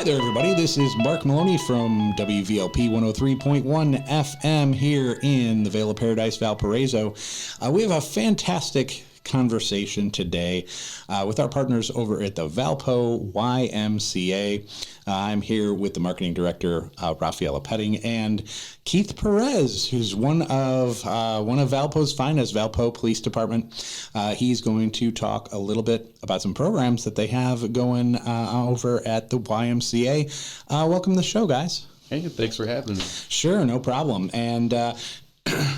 Hi there, everybody. This is Mark Maloney from WVLP 103.1 FM here in the Vale of Paradise, Valparaiso. We have a fantastic conversation today with our partners over at the Valpo YMCA. I'm here with the marketing director, Rafaela Petting, and Keith Perez, who's one of Valpo's finest, Valpo Police Department. He's going to talk a little bit about some programs that they have going over at the YMCA. Welcome to the show, guys. Hey, thanks for having me. Sure, no problem. And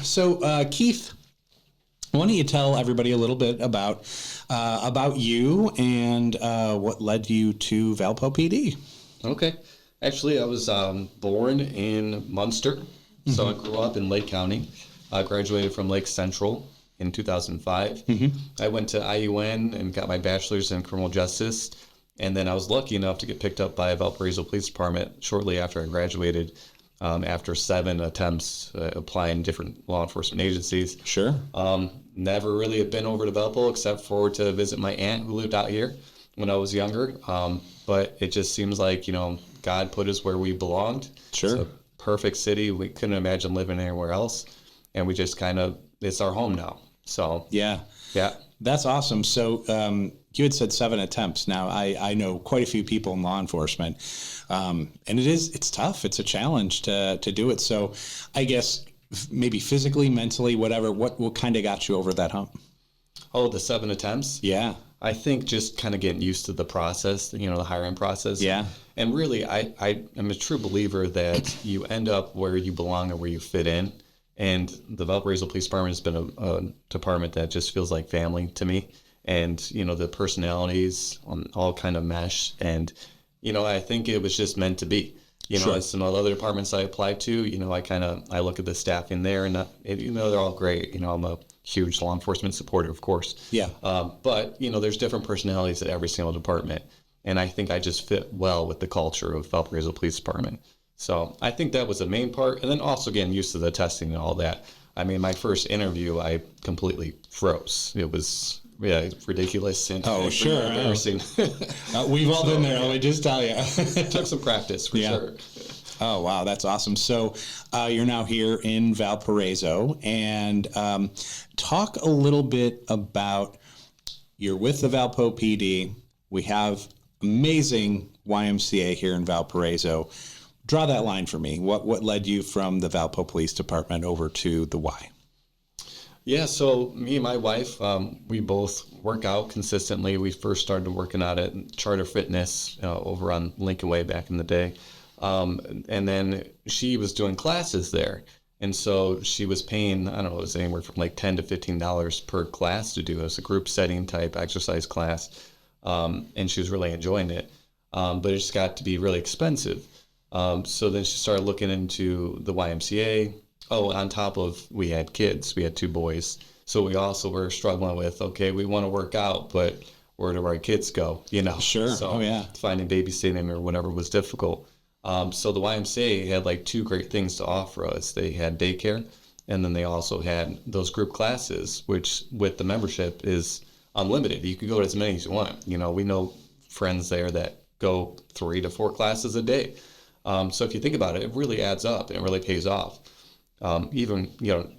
so, Keith, why don't you tell everybody a little bit about you and what led you to Valpo PD? Okay. Actually, I was born in Munster, so I grew up in Lake County. I graduated from Lake Central in 2005. I went to IUN and got my bachelor's in criminal justice, and then I was lucky enough to get picked up by Valparaiso Police Department shortly after I graduated. After 7 attempts applying different law enforcement agencies. Sure. Never really had been over to Valpo except for to visit my aunt who lived out here when I was younger. But it just seems like, God put us where we belonged. Sure. It's a perfect city. We couldn't imagine living anywhere else. And we just it's our home now. So, yeah. That's awesome. So you had said 7 attempts. Now, I know quite a few people in law enforcement, and it's tough. It's a challenge to do it. So I guess maybe physically, mentally, whatever, what kind of got you over that hump? Oh, the 7 attempts? Yeah. I think just kind of getting used to the process, the hiring process. Yeah. And really, I am a true believer that you end up where you belong or where you fit in. And the Valparaiso Police Department has been a department that just feels like family to me. And, the personalities all kind of mesh. And, I think it was just meant to be. Sure. As some other departments I applied to, I look at the staffing there and, they're all great. I'm a huge law enforcement supporter, of course. Yeah. But, there's different personalities at every single department. And I think I just fit well with the culture of Valparaiso Police Department. So I think that was the main part. And then also getting used to the testing and all that. I mean, my first interview, I completely froze. It was ridiculous and sure. embarrassing. We've all been there, let me just tell you. It took some practice for sure. Oh, wow, that's awesome. So you're now here in Valparaiso, and talk a little bit about, you're with the Valpo PD. We have amazing YMCA here in Valparaiso. Draw that line for me. What led you from the Valpo Police Department over to the Y? Yeah, so me and my wife, we both work out consistently. We first started working out at Charter Fitness over on Lincoln Way back in the day. And then she was doing classes there. And so she was paying, I don't know, it was anywhere from like $10 to $15 per class to do. It was a group setting type exercise class. And she was really enjoying it. But it just got to be really expensive. So then she started looking into the YMCA. On top of, we had kids. We had 2 boys. So we also were struggling with, okay, we want to work out, but where do our kids go? Sure. So finding babysitting or whatever was difficult. So the YMCA had like 2 great things to offer us. They had daycare, and then they also had those group classes, which with the membership is unlimited. You can go to as many as you want. We know friends there that go 3 to 4 classes a day. So if you think about it, it really adds up and it really pays off. Even,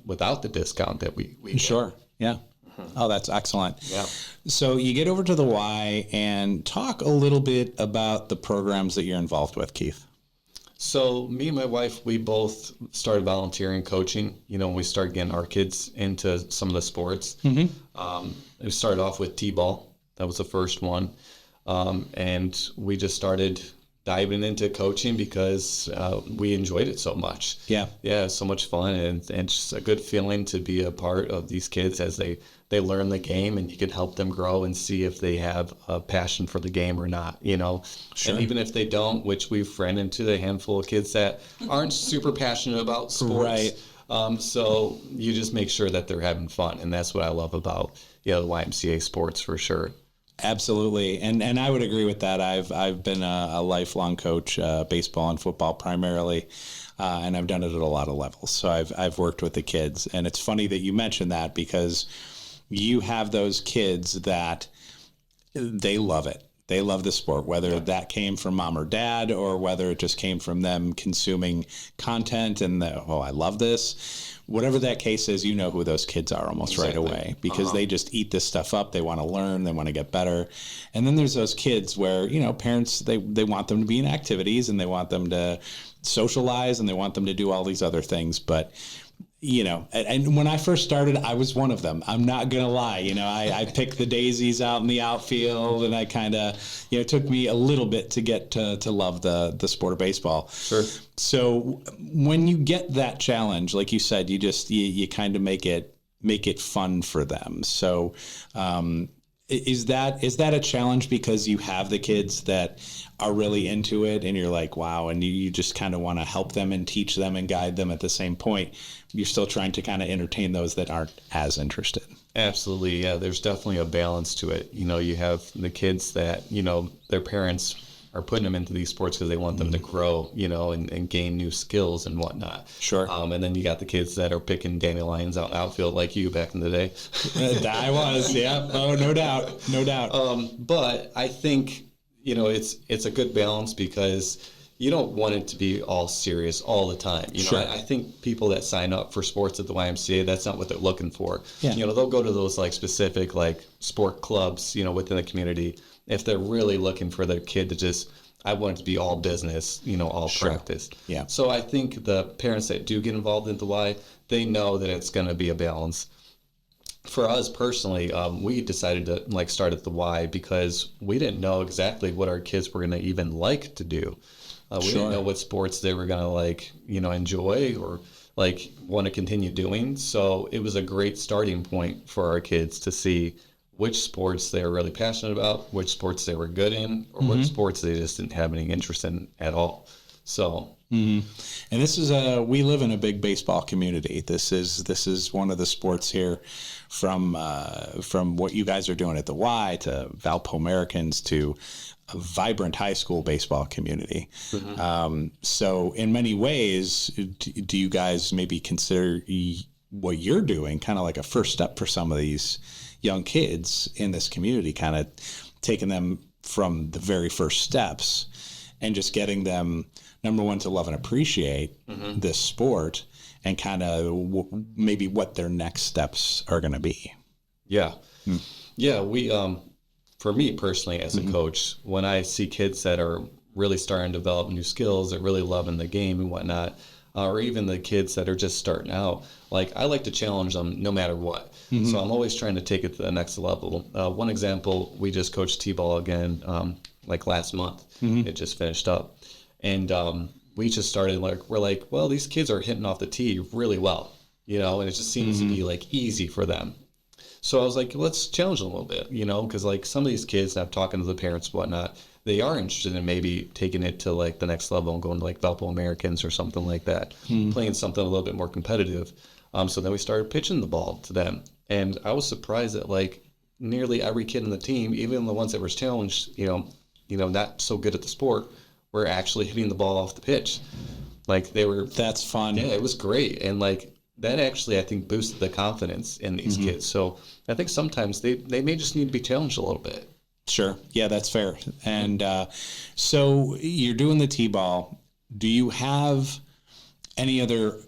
without the discount that we Sure. Get. Yeah. Oh, that's excellent. Yeah. So you get over to the Y and talk a little bit about the programs that you're involved with, Keith. So me and my wife, we both started volunteering coaching, when we started getting our kids into some of the sports. We started off with T-ball. That was the first one. And we just started diving into coaching because we enjoyed it so much. Yeah, it's so much fun and just a good feeling to be a part of these kids as they learn the game, and you can help them grow and see if they have a passion for the game or not, Sure. And even if they don't, which we've ran into a handful of kids that aren't super passionate about sports. Right. So you just make sure that they're having fun, and that's what I love about the YMCA sports for sure. Absolutely. And I would agree with that. I've been a lifelong coach, baseball and football primarily, and I've done it at a lot of levels. So I've worked with the kids, and it's funny that you mentioned that because you have those kids that they love it. They love the sport, whether that came from mom or dad or whether it just came from them consuming content and I love this. Whatever that case is, you know who those kids are almost right away because they just eat this stuff up. They want to learn. They want to get better. And then there's those kids where, parents, they want them to be in activities and they want them to socialize and they want them to do all these other things. But and when I first started, I was one of them. I'm not going to lie. I picked the daisies out in the outfield and I kind of, it took me a little bit to get to love the sport of baseball. Sure. So when you get that challenge, like you said, you kind of make it fun for them. So, is that a challenge because you have the kids that are really into it and you're like, wow, and you just kind of want to help them and teach them and guide them at the same point? You're still trying to kind of entertain those that aren't as interested. Absolutely. Yeah. There's definitely a balance to it. You have the kids that, their parents are putting them into these sports because they want them to grow, and gain new skills and whatnot. Sure. And then you got the kids that are picking dandelions out in outfield like you back in the day. I was, yeah. Oh, no doubt. No doubt. But I think, it's a good balance because you don't want it to be all serious all the time. Sure. I think people that sign up for sports at the YMCA, that's not what they're looking for. Yeah. They'll go to those specific sport clubs, within the community if they're really looking for their kid to just, I want it to be all business, all Sure. practice. Yeah. So I think the parents that do get involved in the Y, they know that it's going to be a balance. For us personally, we decided to start at the Y because we didn't know exactly what our kids were going to even like to do. We didn't know what sports they were going to enjoy or want to continue doing. So it was a great starting point for our kids to see which sports they were really passionate about, which sports they were good in, or which sports they just didn't have any interest in at all. So, and this is we live in a big baseball community. This is one of the sports here, from what you guys are doing at the Y to Valpo Americans to a vibrant high school baseball community. So in many ways, do you guys maybe consider what you're doing kind of like a first step for some of these young kids in this community, kind of taking them from the very first steps and just getting them, number one, to love and appreciate this sport and kind of maybe what their next steps are going to be? Yeah. Yeah. We, for me personally, as a coach, when I see kids that are really starting to develop new skills, that really loving the game and whatnot, or even the kids that are just starting out, I like to challenge them no matter what. So I'm always trying to take it to the next level. One example, we just coached T-ball again, last month. It just finished up. And we just started, we're well, these kids are hitting off the tee really well, and it just seems to be easy for them. So I was let's challenge them a little bit, because some of these kids, I'm talking to the parents and whatnot, they are interested in maybe taking it to the next level and going to Valpo Americans or something like that, playing something a little bit more competitive. So then we started pitching the ball to them. And I was surprised that nearly every kid in the team, even the ones that were challenged, not so good at the sport, were actually hitting the ball off the pitch. They were. That's fun. Yeah, it was great. And that actually, I think, boosted the confidence in these kids. So I think sometimes they may just need to be challenged a little bit. Sure. Yeah, that's fair. And so you're doing the T-ball. Do you have any other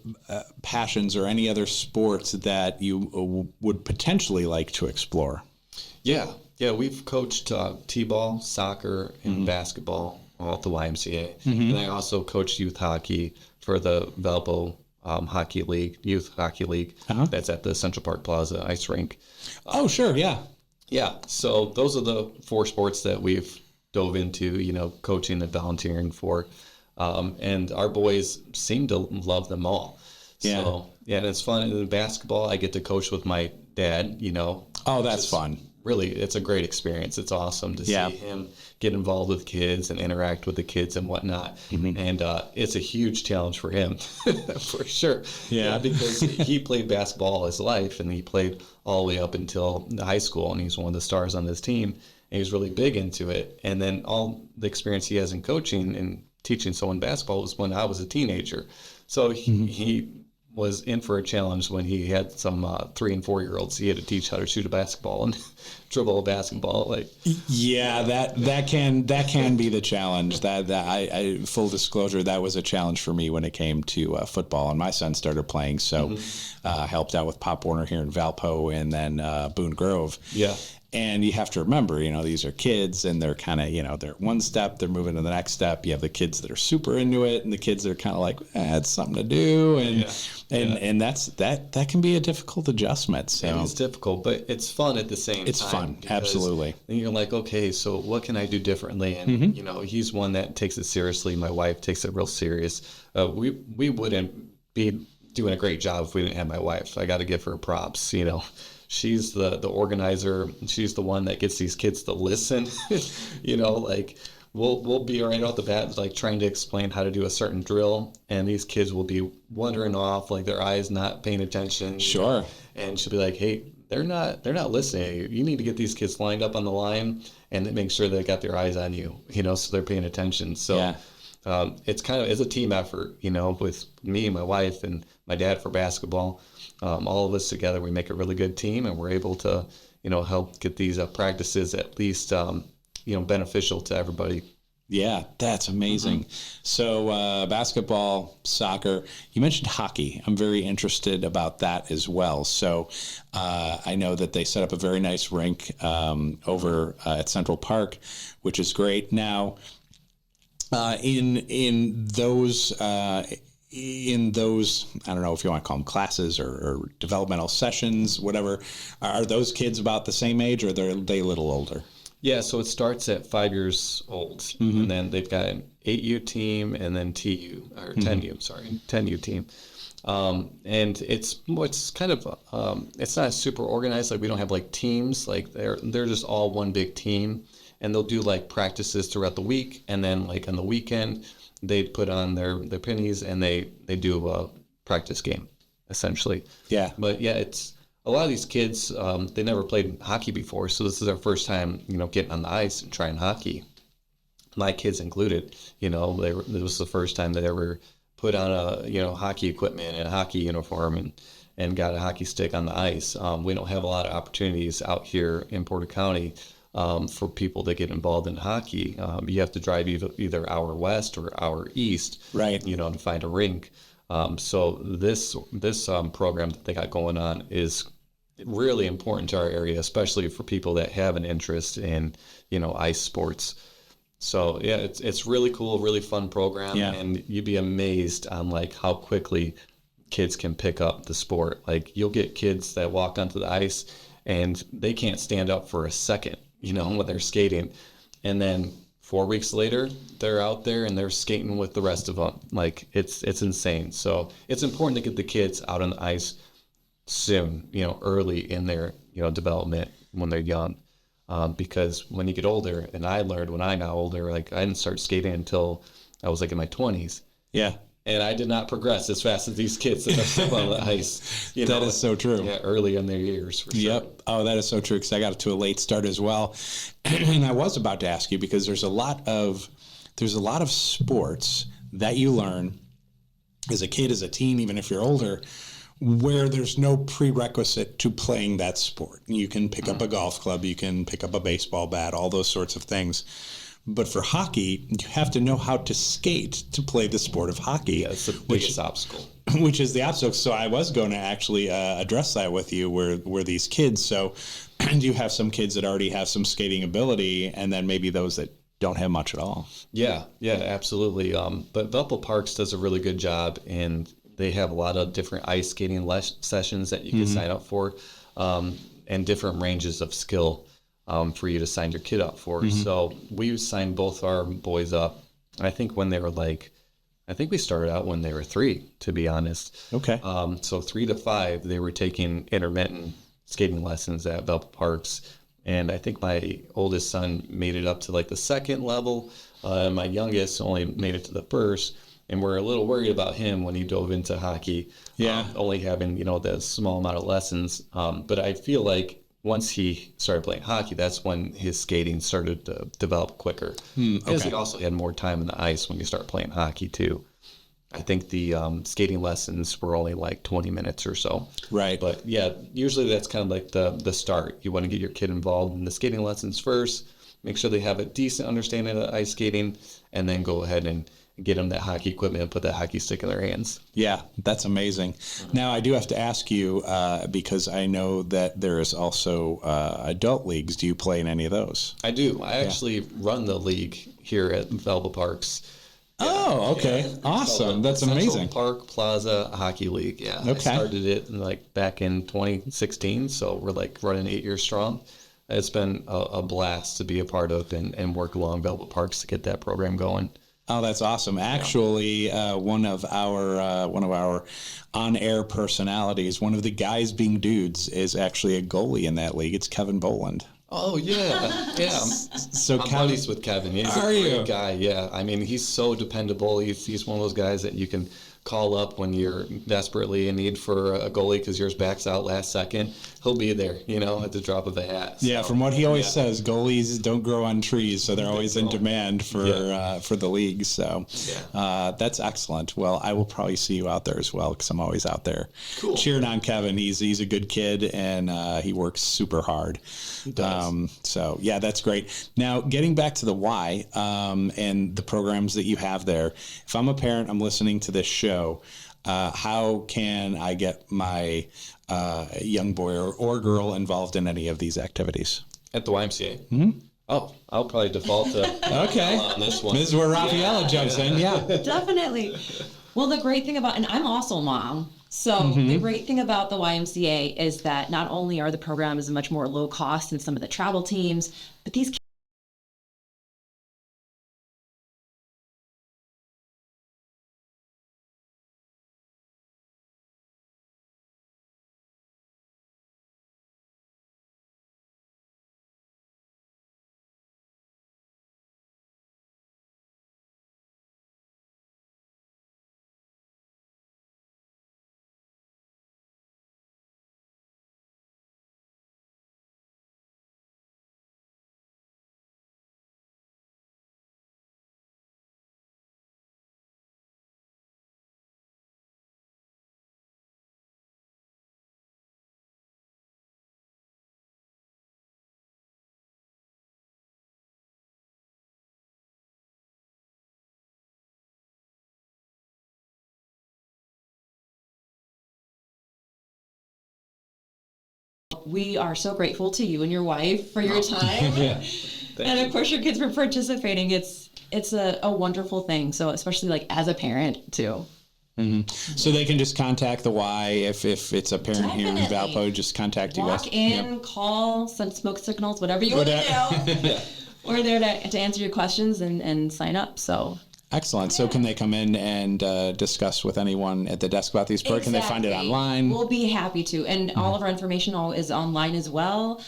passions or any other sports that you would potentially like to explore? Yeah. Yeah, we've coached T-ball, soccer, and basketball all at the YMCA. And I also coach youth hockey for the Valpo Hockey League, Youth Hockey League. That's at the Central Park Plaza ice rink. Oh, sure. Yeah. Yeah. So those are the 4 sports that we've dove into, coaching and volunteering for. And our boys seem to love them all. Yeah. So, yeah, and it's fun. In basketball, I get to coach with my dad, Oh, that's fun. Really, it's a great experience. It's awesome to see him get involved with kids and interact with the kids and whatnot. And it's a huge challenge for him, for sure. Yeah. Because he played basketball all his life, and he played all the way up until high school, and he's one of the stars on this team. And he's really big into it. And then all the experience he has in coaching and teaching someone basketball was when I was a teenager. So he was in for a challenge when he had some 3 and 4 year olds. He had to teach how to shoot a basketball and dribble a basketball. Like, yeah, that can be the challenge. That I full disclosure, that was a challenge for me when it came to football, and my son started playing. So helped out with Pop Warner here in Valpo, and then Boone Grove. Yeah. And you have to remember, these are kids, and they're kind of, they're one step, they're moving to the next step. You have the kids that are super into it, and the kids that are kind of like, it's something to do, and that can be a difficult adjustment. So it's difficult, but it's fun at the same time. It's fun, absolutely. And you're like, okay, so what can I do differently? And he's one that takes it seriously. My wife takes it real serious. We wouldn't be doing a great job if we didn't have my wife. I got to give her props. She's the organizer. She's the one that gets these kids to listen. Like we'll be right off the bat, like trying to explain how to do a certain drill, and these kids will be wandering off, like their eyes not paying attention. Sure. And she'll be like, hey, they're not listening. You need to get these kids lined up on the line and make sure they got their eyes on you, so they're paying attention. So it's a team effort, with me and my wife and my dad for basketball. All of us together, we make a really good team, and we're able to, help get these practices at least, beneficial to everybody. Yeah, that's amazing. So basketball, soccer, you mentioned hockey. I'm very interested about that as well. So I know that they set up a very nice rink over at Central Park, which is great. Now, in those, I don't know if you want to call them classes or developmental sessions, whatever, are those kids about the same age, or are they a little older? Yeah, so it starts at 5 years old, and then they've got an 8U team and then 10U team. And it's kind of, it's not super organized. Like we don't have like teams, like they're just all one big team, and they'll do like practices throughout the week. And then like on the weekend, they put on their pennies and they do a practice game, essentially. Yeah. But yeah, it's a lot of these kids, they never played hockey before. So this is their first time, getting on the ice and trying hockey. My kids included, this was the first time they ever put on a, hockey equipment and a hockey uniform and got a hockey stick on the ice. We don't have a lot of opportunities out here in Porter County for people to get involved in hockey. You have to drive either hour west or hour east, right? To find a rink. So this program that they got going on is really important to our area, especially for people that have an interest in, ice sports. So yeah, it's really cool, really fun program, and you'd be amazed on like how quickly kids can pick up the sport. Like you'll get kids that walk onto the ice and they can't stand up for a second, when they're skating, and then 4 weeks later they're out there and they're skating with the rest of them. Like it's insane. So it's important to get the kids out on the ice soon, early in their development when they're young. Because when you get older, and I learned when I got older, like I didn't start skating until I was like in my 20s. Yeah. And I did not progress as fast as these kids that are on the ice. That is so true. Yeah, early in their years, for sure. Yep. Oh, that is so true, because I got to a late start as well. And I was about to ask you, because there's a lot of sports that you learn as a kid, as a teen, even if you're older, where there's no prerequisite to playing that sport. You can pick up a golf club, you can pick up a baseball bat, all those sorts of things. But for hockey, you have to know how to skate to play the sport of hockey. Yeah, it's the biggest obstacle. Which is the obstacle. So I was going to actually address that with you, where these kids, so do you have some kids that already have some skating ability, and then maybe those that don't have much at all? Yeah, absolutely. But Valpo Parks does a really good job, and they have a lot of different ice skating sessions that you can sign up for, and different ranges of skill for you to sign your kid up for. So we signed both our boys up, I think when they were we started out when they were 3, to be honest. Okay. So 3 to 5, they were taking intermittent skating lessons at Valpo Parks. And I think my oldest son made it up to like the 2nd level. My youngest only made it to the 1st. And we're a little worried about him when he dove into hockey. Yeah. Only having, the small amount of lessons. But I feel like once he started playing hockey, that's when his skating started to develop quicker. Because he also had more time on the ice when you start playing hockey too. I think the skating lessons were only like 20 minutes or so. Right. But yeah, usually that's kind of like the start. You want to get your kid involved in the skating lessons first, make sure they have a decent understanding of ice skating, and then go ahead and get them that hockey equipment and put that hockey stick in their hands. Yeah, that's amazing. Now, I do have to ask you, because I know that there is also adult leagues. Do you play in any of those? I do. I actually run the league here at Valparaiso Parks. Oh, okay. Yeah. Awesome. That's Central amazing. Park Plaza Hockey League. Yeah. Okay. I started it back in 2016, so we're running 8 years strong. It's been a blast to be a part of and work along Velvet Parks to get that program going. Oh, that's awesome. Actually, one of our on-air personalities, one of the guys being dudes, is actually a goalie in that league. It's Kevin Boland. Oh, yeah. Yeah. So I'm buddies with Kevin. He's a great guy. Yeah. I mean, he's so dependable. He's one of those guys that you can call up when you're desperately in need for a goalie because yours backs out last second. He'll be there, at the drop of a hat. So, yeah, from what he always says, goalies don't grow on trees, so they're always in demand for the league. So that's excellent. Well, I will probably see you out there as well because I'm always out there cheering on Kevin. He's a good kid, and he works super hard. He does. So, yeah, that's great. Now, getting back to the Y and the programs that you have there, if I'm a parent, I'm listening to this show, how can I get my young boy or girl involved in any of these activities? At the YMCA? Mm-hmm. Oh, I'll probably default to on this one. This is where Rafaela jumps in, Definitely. Well, the great thing about, and I'm also a mom, so the great thing about the YMCA is that not only are the programs much more low cost than some of the travel teams, but these we are so grateful to you and your wife for your time. And of course your kids for participating. It's a wonderful thing. So especially as a parent too. Mm-hmm. So they can just contact the Y if it's a parent here in Valpo, just contact you guys. Walk in, call, send smoke signals, whatever you want to do. We're there to answer your questions and sign up. So excellent. So can they come in and discuss with anyone at the desk about these programs? Can they find it online? We'll be happy to. And all of our information is online as well.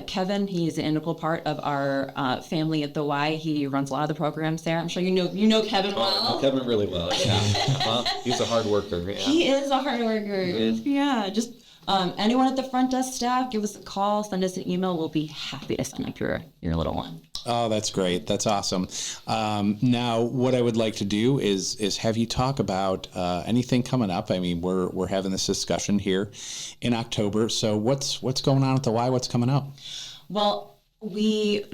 Kevin, he's an integral part of our family at the Y. He runs a lot of the programs there. I'm sure you know Kevin well. I know Kevin really well. Yeah. He's a hard worker. Yeah. He is a hard worker. Yeah. Just anyone at the front desk staff, give us a call, send us an email. We'll be happy to sign up your little one. Oh, that's great. That's awesome. Now, what I would like to do is have you talk about anything coming up. I mean, we're having this discussion here in October. So what's going on at the Y? What's coming up? Well, we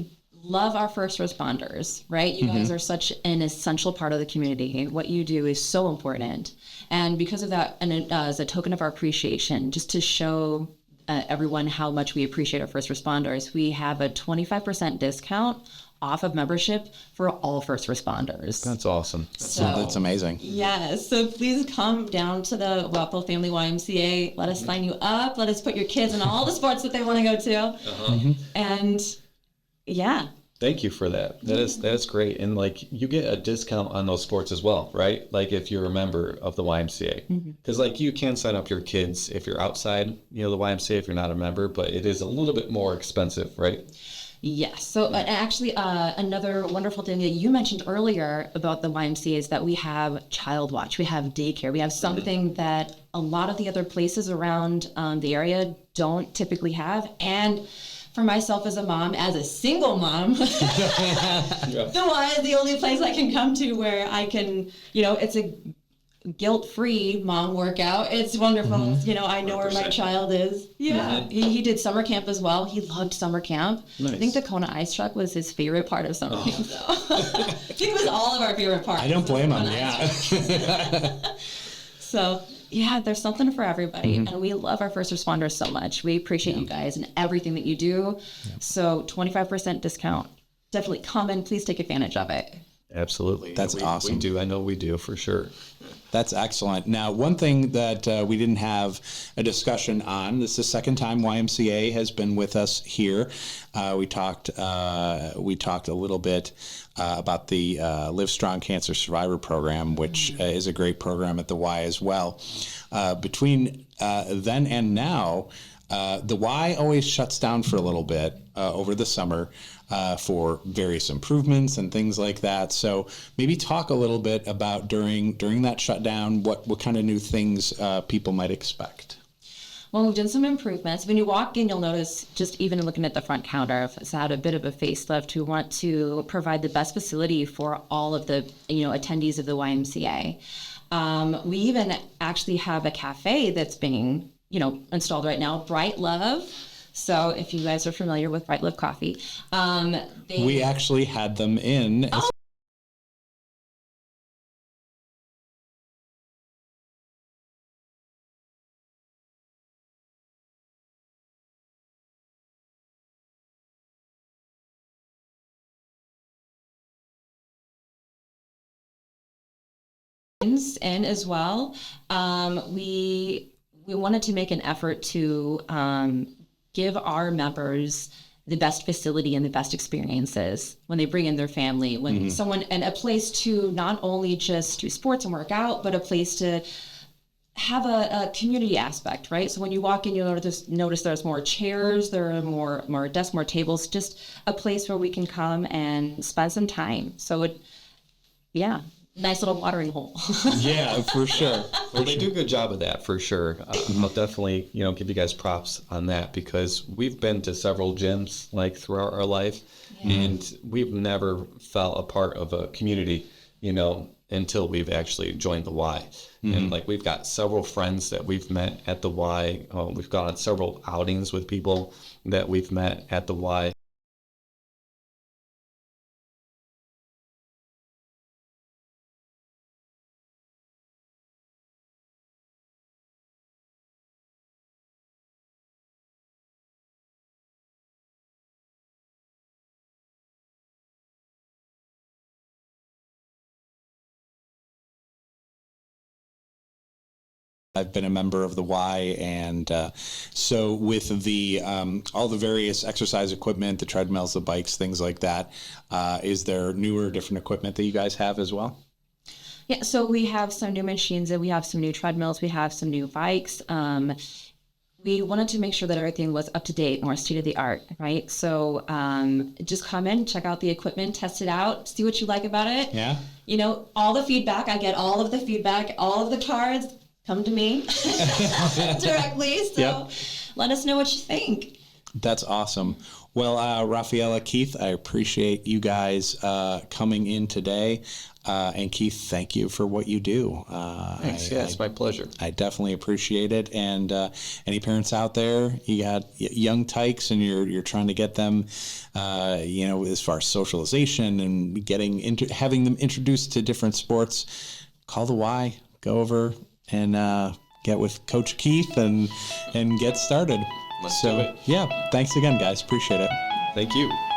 love our first responders, right? You guys are such an essential part of the community. What you do is so important. And because of that, and as a token of our appreciation, just to show everyone how much we appreciate our first responders, we have a 25% discount off of membership for all first responders. That's awesome. That's amazing. Yeah, so please come down to the Valparaiso Family YMCA. Let us sign you up. Let us put your kids in all the sports that they want to go to. And yeah. Thank you for that. That is great. And you get a discount on those sports as well, right? If you're a member of the YMCA. Because you can sign up your kids if you're outside, the YMCA if you're not a member, but it is a little bit more expensive, right? Yes. So actually, another wonderful thing that you mentioned earlier about the YMCA is that we have Child Watch, we have daycare, we have something that a lot of the other places around the area don't typically have. And for myself as a mom, as a single mom, the Y is the only place I can come to where I can, it's a guilt-free mom workout. It's wonderful. I know 100%. Where my child is. Yeah. He did summer camp as well. He loved summer camp. Nice. I think the Kona ice truck was his favorite part of summer camp. So. It was all of our favorite parts. I don't blame him. Yeah. So, there's something for everybody. And we love our first responders so much. We appreciate you guys and everything that you do. So 25% discount. Definitely come in. Please take advantage of it. Absolutely. That's awesome. We do. I know we do for sure. That's excellent. Now, one thing that we didn't have a discussion on, this is the second time YMCA has been with us here. We talked a little bit about the Live Strong Cancer Survivor Program, which is a great program at the Y as well. Between then and now, the Y always shuts down for a little bit over the summer for various improvements and things like that. So maybe talk a little bit about during that shutdown, what kind of new things people might expect. Well, we've done some improvements. When you walk in, you'll notice, just even looking at the front counter, it's had a bit of a facelift. We want to provide the best facility for all of the attendees of the YMCA. We even actually have a cafe that's being installed right now, Bright Love. So if you guys are familiar with Bright Love Coffee, we actually had them in. Oh. In as well. We wanted to make an effort to give our members the best facility and the best experiences when they bring in their family, when someone, and a place to not only just do sports and work out, but a place to have a community aspect, right? So when you walk in, you'll notice there's more chairs, there are more desks, more tables, just a place where we can come and spend some time. So nice little watering hole. Yeah, for sure. Well, they do a good job of that, for sure. I'll definitely, give you guys props on that, because we've been to several gyms throughout our life, and we've never felt a part of a community, until we've actually joined the Y. And we've got several friends that we've met at the Y. We've gone on several outings with people that we've met at the Y. I've been a member of the Y, and so with the all the various exercise equipment, the treadmills, the bikes, things like that, is there newer, different equipment that you guys have as well? Yeah, so we have some new machines, and we have some new treadmills, we have some new bikes. We wanted to make sure that everything was up to date, more state of the art, right? So just come in, check out the equipment, test it out, see what you like about it. Yeah. All the feedback, I get all of the feedback, all of the cards. Come to me directly. So let us know what you think. That's awesome. Well, Rafaela, Keith, I appreciate you guys coming in today. And Keith, thank you for what you do. Thanks. It's my pleasure. I definitely appreciate it. And any parents out there, you got young tykes, and you're trying to get them, as far as socialization and having them introduced to different sports, call the Y, go over and get with Coach Keith and get started. Let's do it. Yeah, thanks again, guys. Appreciate it. Thank you.